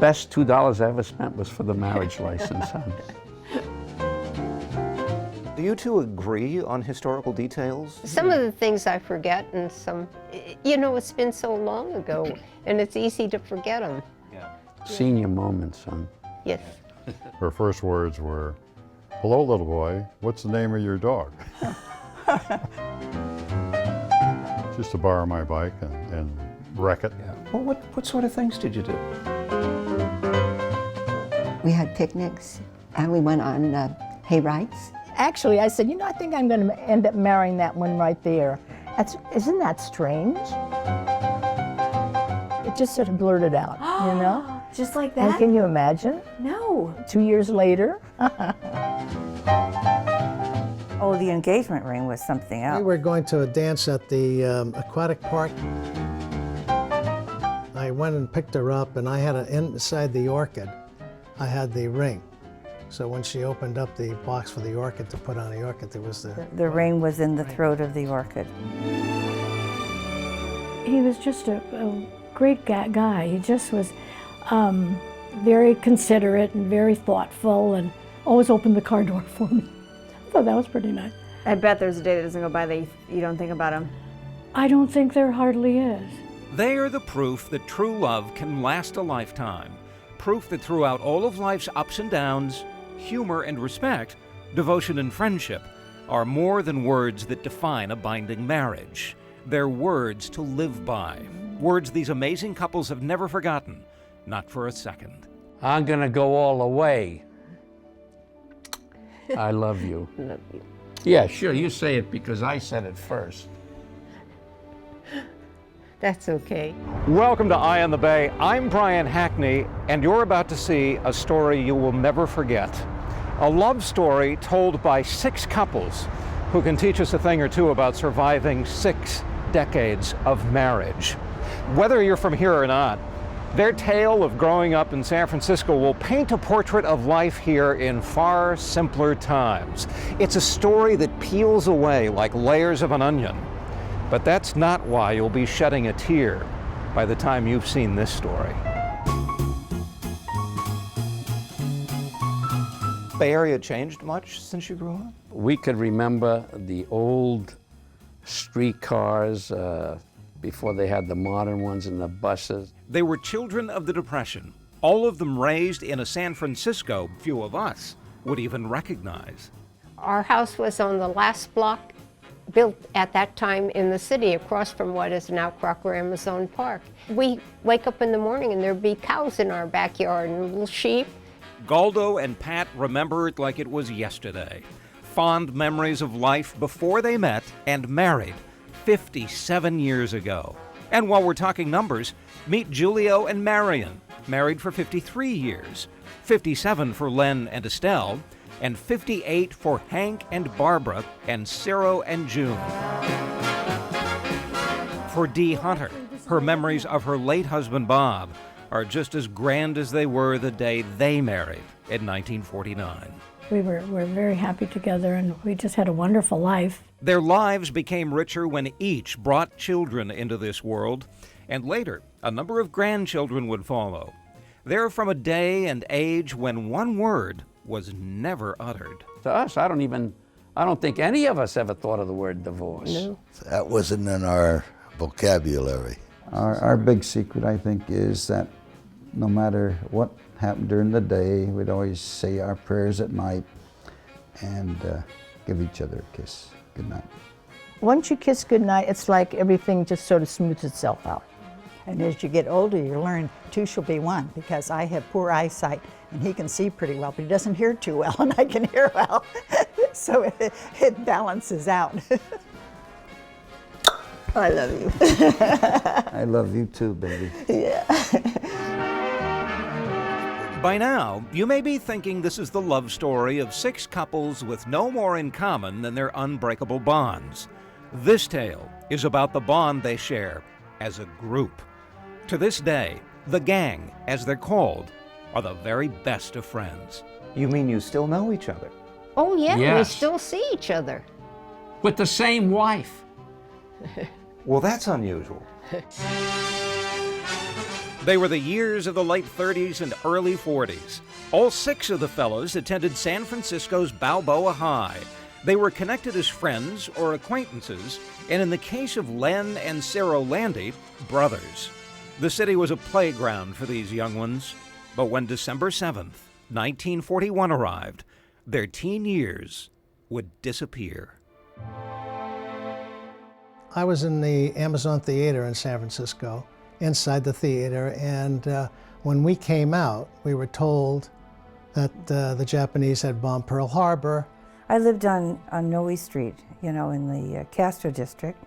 best $2 I ever spent was for the marriage license. Do you two agree on historical details? Some of the things I forget, and some, you know, it's been so long ago, and it's easy to forget them. Yeah. Senior moments, son. Yes. Her first words were, "Hello, little boy, what's the name of your dog?" Just to borrow my bike and wreck it. Yeah. Well, what sort of things did you do? We had picnics, and we went on hay rides. Actually, I said, you know, I think I'm going to end up marrying that one right there. Isn't that strange? It just sort of blurted out, you know? Just like And that? can you imagine? No. 2 years later? Oh, the engagement ring was something else. We were going to a dance at the aquatic park. I went and picked her up, and I had inside the orchid, I had the ring. So when she opened up the box for the orchid to put on the orchid, there was The ring was in the throat of the orchid. He was just a great guy. He just was very considerate and very thoughtful, and always opened the car door for me. I thought that was pretty nice. I bet there's a day that doesn't go by that you don't think about him. I don't think there hardly is. They are the proof that true love can last a lifetime. Proof that throughout all of life's ups and downs, humor and respect, devotion and friendship are more than words that define a binding marriage. They're words to live by. Words these amazing couples have never forgotten, not for a second. I'm gonna go all the way. I love you. Love you. Yeah, sure, you say it because I said it first. That's okay. Welcome to Eye on the Bay. I'm Brian Hackney, and you're about to see a story you will never forget. A love story told by 6 couples who can teach us a thing or two about surviving 6 decades of marriage. Whether you're from here or not, their tale of growing up in San Francisco will paint a portrait of life here in far simpler times. It's a story that peels away like layers of an onion. But that's not why you'll be shedding a tear by the time you've seen this story. Bay Area changed much since you grew up? We could remember the old streetcars before they had the modern ones and the buses. They were children of the Depression, all of them raised in a San Francisco few of us would even recognize. Our house was on the last block built at that time in the city across from what is now Crocker Amazon Park. We wake up in the morning and there'd be cows in our backyard and little sheep. Galdo and Pat remember it like it was yesterday. Fond memories of life before they met and married 57 years ago. And while we're talking numbers, meet Julio and Marion, married for 53 years, 57 for Len and Estelle, and 58 for Hank and Barbara, and Ciro and June. For Dee Hunter, her memories of her late husband Bob are just as grand as they were the day they married in 1949. We were very happy together, and we just had a wonderful life. Their lives became richer when each brought children into this world, and later, a number of grandchildren would follow. They're from a day and age when one word was never uttered. To us, I don't think any of us ever thought of the word divorce. No. That wasn't in our vocabulary. Our big secret, I think, is that no matter what happened during the day, we'd always say our prayers at night and give each other a kiss. Good night. Once you kiss goodnight, it's like everything just sort of smooths itself out. And as you get older, you learn 2 shall be 1, because I have poor eyesight and he can see pretty well, but he doesn't hear too well, and I can hear well. So it balances out. I love you. I love you too, baby. Yeah. By now, you may be thinking this is the love story of 6 couples with no more in common than their unbreakable bonds. This tale is about the bond they share as a group. To this day, the gang, as they're called, are the very best of friends. You mean you still know each other? Oh yeah, Yes. we still see each other. With the same wife. Well, that's unusual. They were the years of the late 30s and early 40s. All 6 of the fellows attended San Francisco's Balboa High. They were connected as friends or acquaintances, and in the case of Len and Cyril Landy, brothers. The city was a playground for these young ones. But when December 7th, 1941 arrived, their teen years would disappear. I was in the Amazon Theater in San Francisco, inside the theater, and when we came out, we were told that the Japanese had bombed Pearl Harbor. I lived on Noe Street, you know, in the Castro district,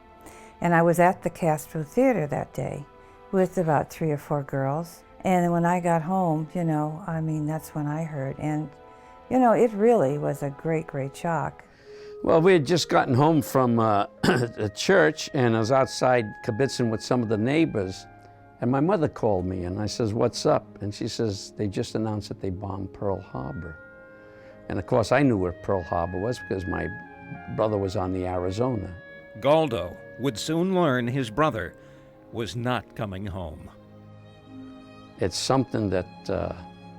and I was at the Castro Theater that day with about 3 or 4 girls. And when I got home, you know, I mean, that's when I heard. And, you know, it really was a great, great shock. Well, we had just gotten home from a church, and I was outside kibitzing with some of the neighbors, and my mother called me, and I says, "What's up?" And she says, "They just announced that they bombed Pearl Harbor." And of course, I knew where Pearl Harbor was because my brother was on the Arizona. Galdo would soon learn his brother was not coming home. It's something that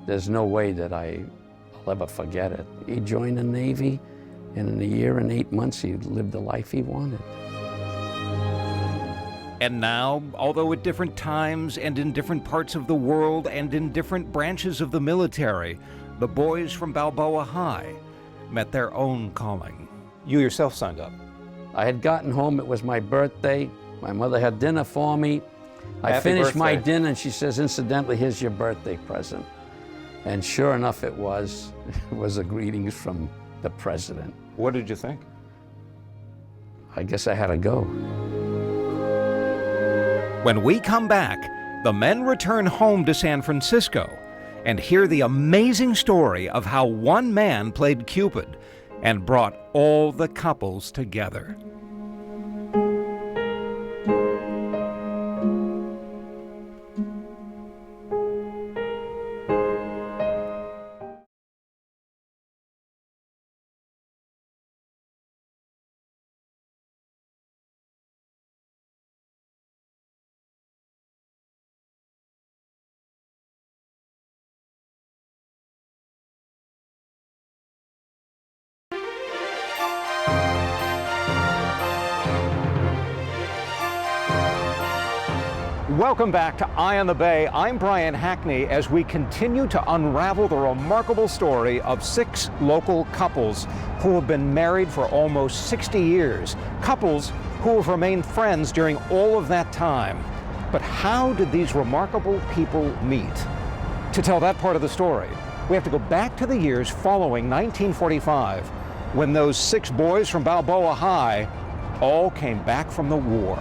there's no way that I'll ever forget it. He joined the Navy, and in a year and 8 months, he lived the life he wanted. And now, although at different times and in different parts of the world and in different branches of the military, the boys from Balboa High met their own calling. You yourself signed up. I had gotten home, it was my birthday. My mother had dinner for me. I Happy finished my birthday. dinner, and she says, "Incidentally, here's your birthday present." And sure enough, it was a greetings from the president. What did you think? I guess I had to go. When we come back, the men return home to San Francisco and hear the amazing story of how one man played Cupid and brought all the couples together. Welcome back to Eye on the Bay. I'm Brian Hackney as we continue to unravel the remarkable story of 6 local couples who have been married for almost 60 years. Couples who have remained friends during all of that time. But how did these remarkable people meet? To tell that part of the story, we have to go back to the years following 1945, when those 6 boys from Balboa High all came back from the war.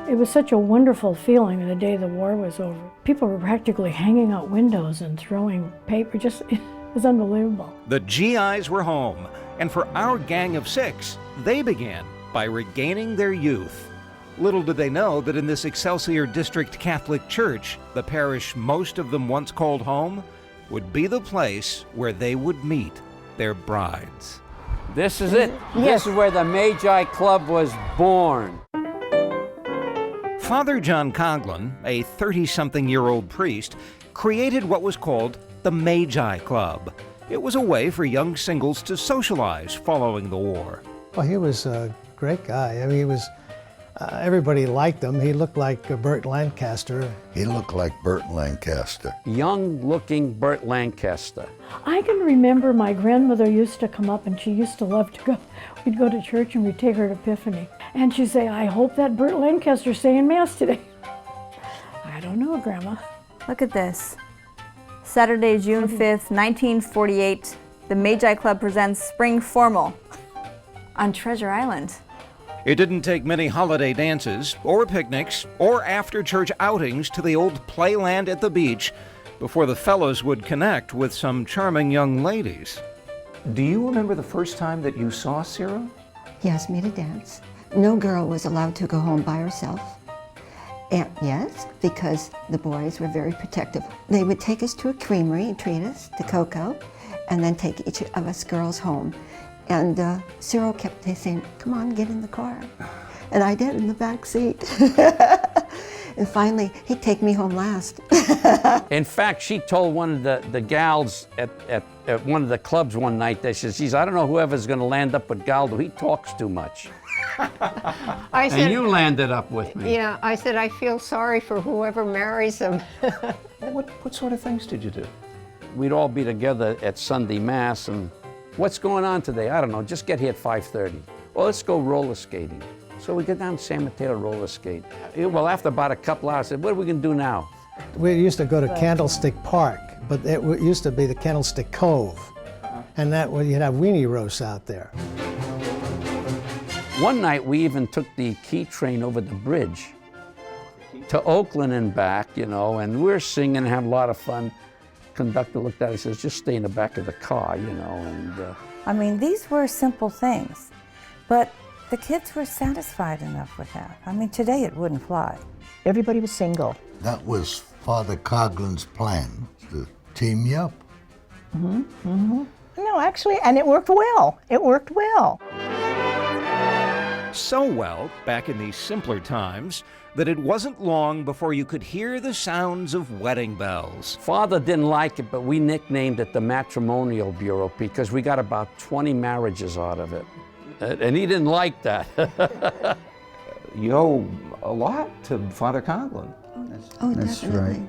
It was such a wonderful feeling the day the war was over. People were practically hanging out windows and throwing paper. It was unbelievable. The GIs were home, and for our gang of 6, they began by regaining their youth. Little did they know that in this Excelsior District Catholic Church, the parish most of them once called home, would be the place where they would meet their brides. This is it. This is where the Magi Club was born. Father John Coughlin, a 30-something-year-old priest, created what was called the Magi Club. It was a way for young singles to socialize following the war. Well, he was a great guy. I mean, he was, everybody liked him. He looked like Burt Lancaster. He looked like Burt Lancaster. Young-looking Burt Lancaster. I can remember my grandmother used to come up, and she used to love to go. We'd go to church and we'd take her to Epiphany. And she'd say, "I hope that Burt Lancaster's saying Mass today." I don't know, Grandma. Look at this. Saturday, June 5th, 1948, the Magi Club presents Spring Formal on Treasure Island. It didn't take many holiday dances, or picnics, or after-church outings to the old playland at the beach before the fellows would connect with some charming young ladies. Do you remember the first time that you saw Cyril? He asked me to dance. No girl was allowed to go home by herself. And yes, because the boys were very protective. They would take us to a creamery and treat us to cocoa, and then take each of us girls home. And Cyril kept saying, "Come on, get in the car." And I did in the back seat. And finally, he'd take me home last. In fact, she told one of the gals at one of the clubs one night that she says, I don't know whoever's going to land up with Galdo. He talks too much. I said, and you landed up with me. Yeah, I said, I feel sorry for whoever marries him. What sort of things did you do? We'd all be together at Sunday Mass, and what's going on today? I don't know, just get here at 5:30. Well, let's go roller skating. So we go down to San Mateo roller skate. Well, after about a couple hours, I said, what are we going to do now? We used to go to Candlestick Park, but it used to be the Candlestick Cove. And that you'd have weenie roasts out there. One night, we even took the key train over the bridge to Oakland and back, you know, and we're singing and having a lot of fun. Conductor looked at us and says, just stay in the back of the car, you know, and... I mean, these were simple things, but the kids were satisfied enough with that. I mean, today it wouldn't fly. Everybody was single. That was Father Coughlin's plan, to team you up. No, actually, and it worked well. It worked well. So well, back in these simpler times, that it wasn't long before you could hear the sounds of wedding bells. Father didn't like it, but we nicknamed it the Matrimonial Bureau because we got about 20 marriages out of it. And he didn't like that. You owe a lot to Father Coughlin. That's definitely. right.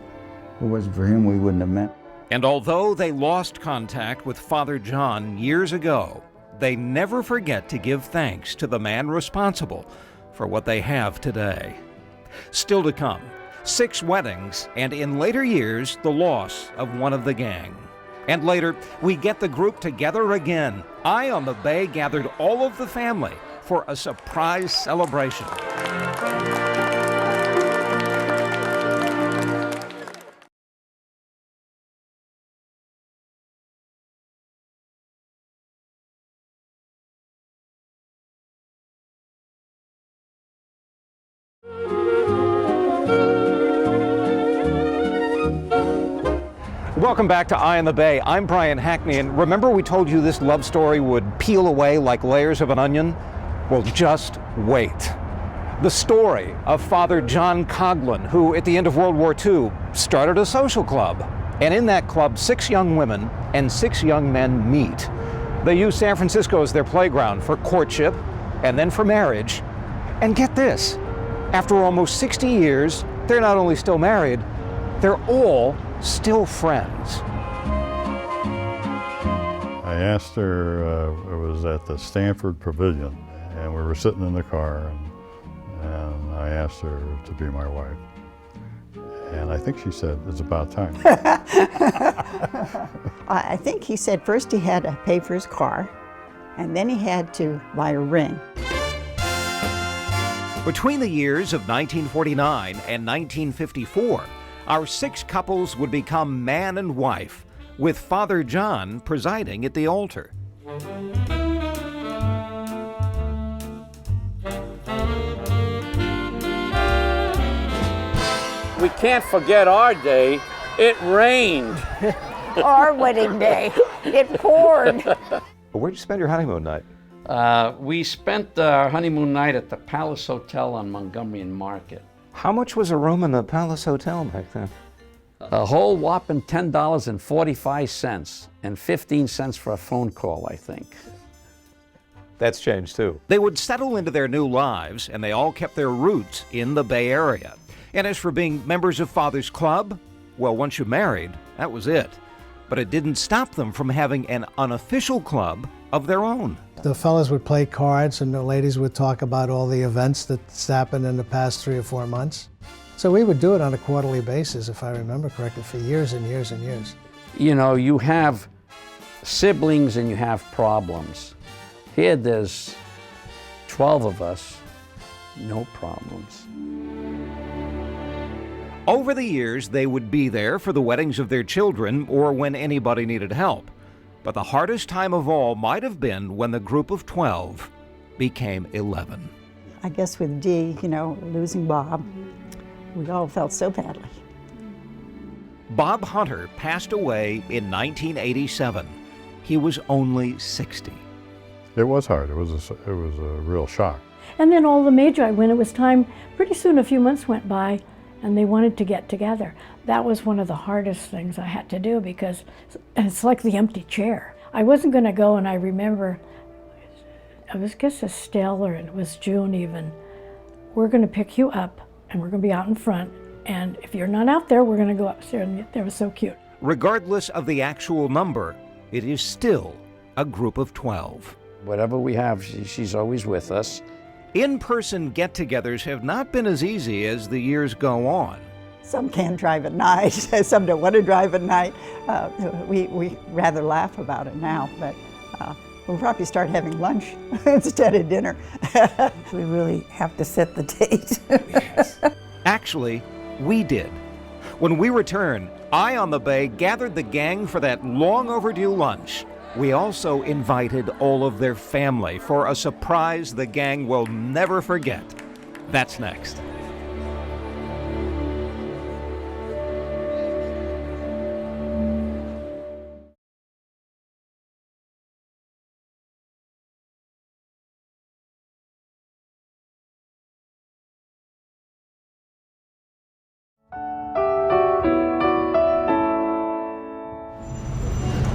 If it wasn't for him, we wouldn't have met. And although they lost contact with Father John years ago, they never forget to give thanks to the man responsible for what they have today. Still to come, 6 weddings, and in later years, the loss of one of the gang. And later, we get the group together again. Eye on the Bay gathered all of the family for a surprise celebration. Welcome back to Eye on the Bay. I'm Brian Hackney, and remember we told you this love story would peel away like layers of an onion? Well, just wait. The story of Father John Coughlin, who at the end of World War II started a social club. And in that club, 6 young women and 6 young men meet. They use San Francisco as their playground for courtship and then for marriage. And get this, after almost 60 years, they're not only still married, they're all still friends. I asked her, it was at the Stanford Pavilion, and we were sitting in the car, and I asked her to be my wife. And I think she said, it's about time. I think he said first he had to pay for his car, and then he had to buy a ring. Between the years of 1949 and 1954, our 6 couples would become man and wife, with Father John presiding at the altar. We can't forget our day. It rained. Our wedding day. It poured. Where'd you spend your honeymoon night? We spent our honeymoon night at the Palace Hotel on Montgomery and Market. How much was a room in the Palace Hotel back then? A whole whopping $10.45 and 15 cents for a phone call, I think. That's changed too. They would settle into their new lives, and they all kept their roots in the Bay Area. And as for being members of Father's Club, well, once you married, that was it. But it didn't stop them from having an unofficial club of their own. The fellas would play cards and the ladies would talk about all the events that's happened in the past 3 or 4 months. So we would do it on a quarterly basis, if I remember correctly, for years and years and years. You know, you have siblings and you have problems. Here there's 12 of us, no problems. Over the years, they would be there for the weddings of their children or when anybody needed help. But the hardest time of all might have been when the group of 12 became 11. I guess with Dee, you know, losing Bob, we all felt so badly. Bob Hunter passed away in 1987. He was only 60. It was hard. It was a real shock. And then all the Magi, when it was time, pretty soon a few months went by and they wanted to get together. That was one of the hardest things I had to do because it's like the empty chair. I wasn't going to go, and I remember, I guess Estelle, or it was June even, we're going to pick you up and we're going to be out in front, and if you're not out there, we're going to go upstairs. And that was so cute. Regardless of the actual number, it is still a group of 12. Whatever we have, she's always with us. In-person get-togethers have not been as easy as the years go on. Some can't drive at night, some don't want to drive at night. We rather laugh about it now, but we'll probably start having lunch instead of dinner. We really have to set the date. Actually, we did. When we returned, Eye on the Bay gathered the gang for that long overdue lunch. We also invited all of their family for a surprise the gang will never forget. That's next.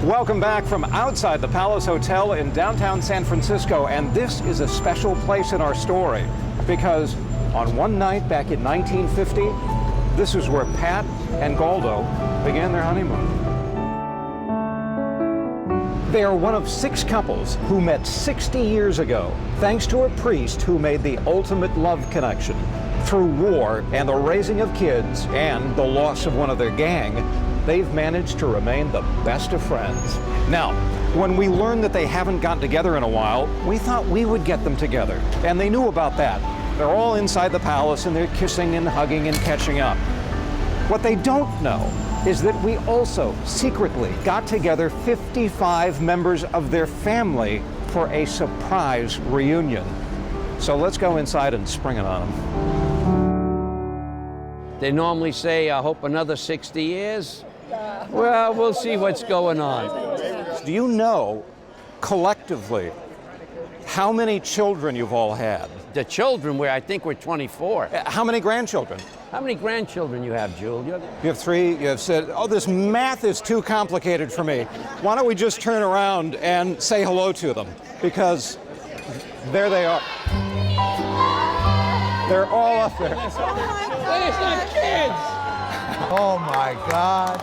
Welcome back from outside the Palace Hotel in downtown San Francisco, and this is a special place in our story because on one night back in 1950, this is where Pat and Goldo began their honeymoon. They are one of 6 couples who met 60 years ago thanks to a priest who made the ultimate love connection. Through war and the raising of kids and the loss of one of their gang, they've managed to remain the best of friends. Now, when we learned that they haven't gotten together in a while, we thought we would get them together. And they knew about that. They're all inside the palace and they're kissing and hugging and catching up. What they don't know is that we also secretly got together 55 members of their family for a surprise reunion. So let's go inside and spring it on them. They normally say, I hope another 60 years. Well, we'll see what's going on. Do you know, collectively, how many children you've all had? The children, I think we're 24. How many grandchildren? How many grandchildren you have, Jules? You have 3. You have said, oh, this math is too complicated for me. Why don't we just turn around and say hello to them? Because there they are. They're all up there. It's not kids. Oh my God.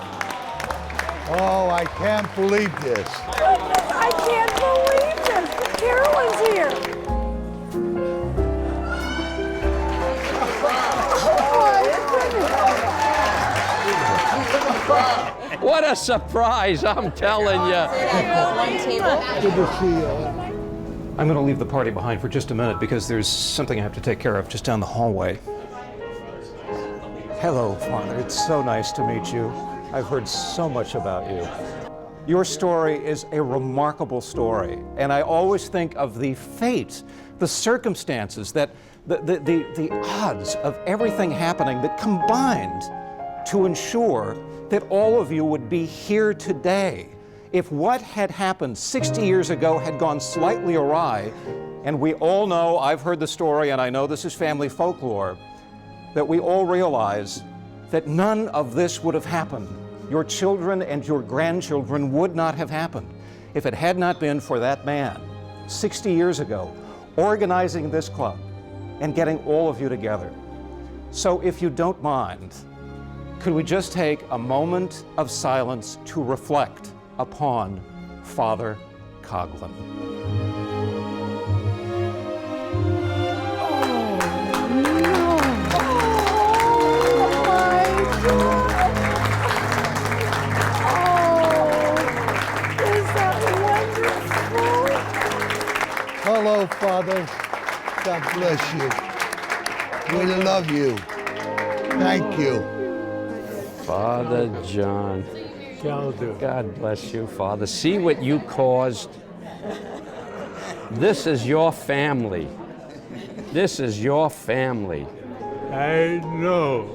Oh, I can't believe this. I can't believe this. Carolyn's here. What a surprise, I'm telling you. Good to see you. I'm going to leave the party behind for just a minute because there's something I have to take care of just down the hallway. Hello, Father. It's so nice to meet you. I've heard so much about you. Your story is a remarkable story, and I always think of the fate, the circumstances, that the odds of everything happening that combined to ensure that all of you would be here today. If what had happened 60 years ago had gone slightly awry, and we all know, I've heard the story, and I know this is family folklore, that we all realize that none of this would have happened. Your children and your grandchildren would not have happened if it had not been for that man 60 years ago organizing this club and getting all of you together. So if you don't mind, could we just take a moment of silence to reflect upon Father Coughlin? Hello, Father. God bless you. We love you. Thank you. Father John. God bless you, Father. See what you caused. This is your family. This is your family. I know.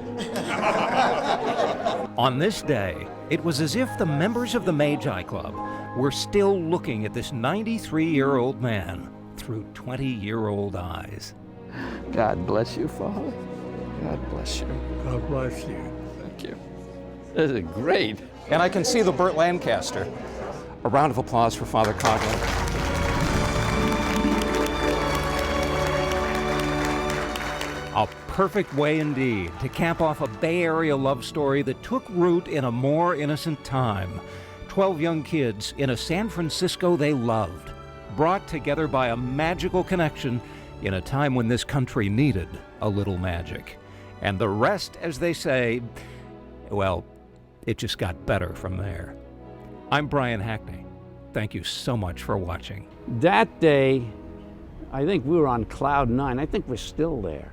On this day, it was as if the members of the Magi Club were still looking at this 93-year-old man through 20-year-old eyes. God bless you, Father. God bless you. God bless you. Thank you. This is great. And I can see the Burt Lancaster. A round of applause for Father Coughlin. A perfect way indeed to cap off a Bay Area love story that took root in a more innocent time. 12 young kids in a San Francisco they loved, brought together by a magical connection in a time when this country needed a little magic. And the rest, as they say, well, it just got better from there. I'm Brian Hackney. Thank you so much for watching. That day, I think we were on cloud 9. I think we're still there.